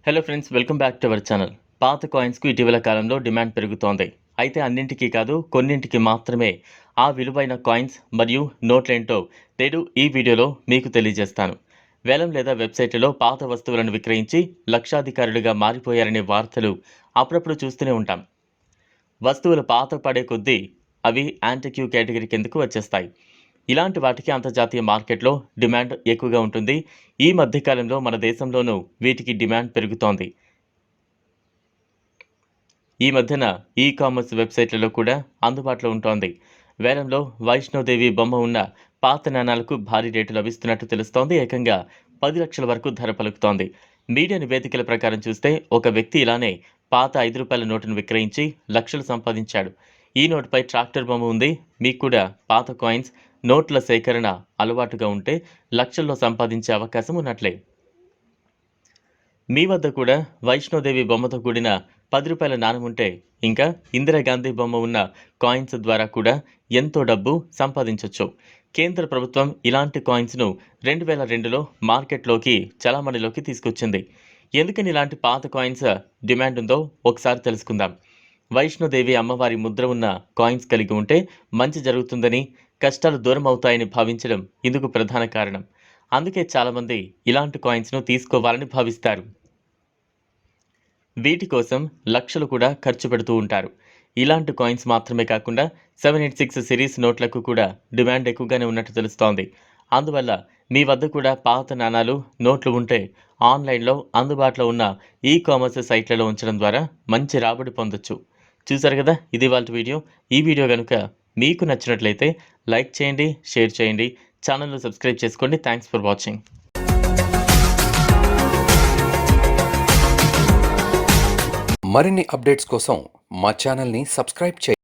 Hello friends, welcome back to our channel. పాత కాయిన్స్కు ఇటీవల కాలంలో డిమాండ్ పెరుగుతోంది. అయితే అన్నింటికీ కాదు, కొన్నింటికి మాత్రమే ఆ విలువైన కాయిన్స్ మరియు నోట్లేంటో నేడు ఈ వీడియోలో మీకు తెలియజేస్తాను. వేలం లేదా వెబ్సైట్లలో పాత వస్తువులను విక్రయించి లక్షాధికారులుగా మారిపోయారనే వార్తలు అప్పుడప్పుడు చూస్తూనే ఉంటాం. వస్తువులు పాత పడే కొద్దీ అవి యాంటిక్యూ కేటగిరీ కిందకు వచ్చేస్తాయి. ఇలాంటి వాటికి అంతర్జాతీయ మార్కెట్లో డిమాండ్ ఎక్కువగా ఉంటుంది. ఈ మధ్యకాలంలో మన దేశంలోనూ వీటికి డిమాండ్ పెరుగుతోంది. ఈ మధ్యన ఈ-కామర్స్ వెబ్సైట్లలో కూడా అందుబాటులో ఉంటోంది. వేలంలో వైష్ణోదేవి బొమ్మ ఉన్న పాత నాణాలకు భారీ రేటు లభిస్తున్నట్టు తెలుస్తోంది. ఏకంగా 10 లక్షల వరకు ధర పలుకుతోంది. మీడియా నివేదికల ప్రకారం చూస్తే ఒక వ్యక్తి ఇలానే పాత ₹5 నోటును విక్రయించి లక్షలు సంపాదించాడు. ఈ నోటుపై ట్రాక్టర్ బొమ్మ ఉంది. మీకు కూడా పాత కాయిన్స్, నోట్ల సేకరణ అలవాటుగా ఉంటే లక్షల్లో సంపాదించే అవకాశం ఉన్నట్లే. మీ వద్ద కూడా వైష్ణోదేవి బొమ్మతో కూడిన ₹10 నాణెం ఉంటే, ఇంకా ఇందిరాగాంధీ బొమ్మ ఉన్న కాయిన్స్ ద్వారా కూడా ఎంతో డబ్బు సంపాదించొచ్చు. కేంద్ర ప్రభుత్వం ఇలాంటి కాయిన్స్ను 2002లో మార్కెట్లోకి చలామణిలోకి తీసుకొచ్చింది. ఎందుకని ఇలాంటి పాత కాయిన్స్ డిమాండ్ ఉందో ఒకసారి తెలుసుకుందాం. వైష్ణోదేవి అమ్మవారి ముద్ర ఉన్న కాయిన్స్ కలిగి ఉంటే మంచి జరుగుతుందని, కష్టాలు దూరం అవుతాయని భావించడం ఇందుకు ప్రధాన కారణం. అందుకే చాలామంది ఇలాంటి కాయిన్స్ను తీసుకోవాలని భావిస్తారు. వీటి కోసం లక్షలు కూడా ఖర్చు పెడుతూ ఉంటారు. ఇలాంటి కాయిన్స్ మాత్రమే కాకుండా 786 సిరీస్ నోట్లకు కూడా డిమాండ్ ఎక్కువగానే ఉన్నట్టు తెలుస్తోంది. అందువల్ల మీ వద్ద కూడా పాత నాణాలు, నోట్లు ఉంటే ఆన్లైన్లో అందుబాటులో ఉన్న ఈ-కామర్స్ సైట్లలో ఉంచడం ద్వారా మంచి రాబడి పొందొచ్చు. చూసారు కదా, ఇది ఇవాల్టి వీడియో. ఈ వీడియో కనుక మీకు నచ్చినట్లయితే లైక్ చేయండి, షేర్ చేయండి, ఛానల్ను సబ్స్క్రైబ్ చేసుకోండి. Thanks for watching. మరిన్ని అప్డేట్స్ కోసం మా ఛానల్ని సబ్స్క్రైబ్ చేయండి.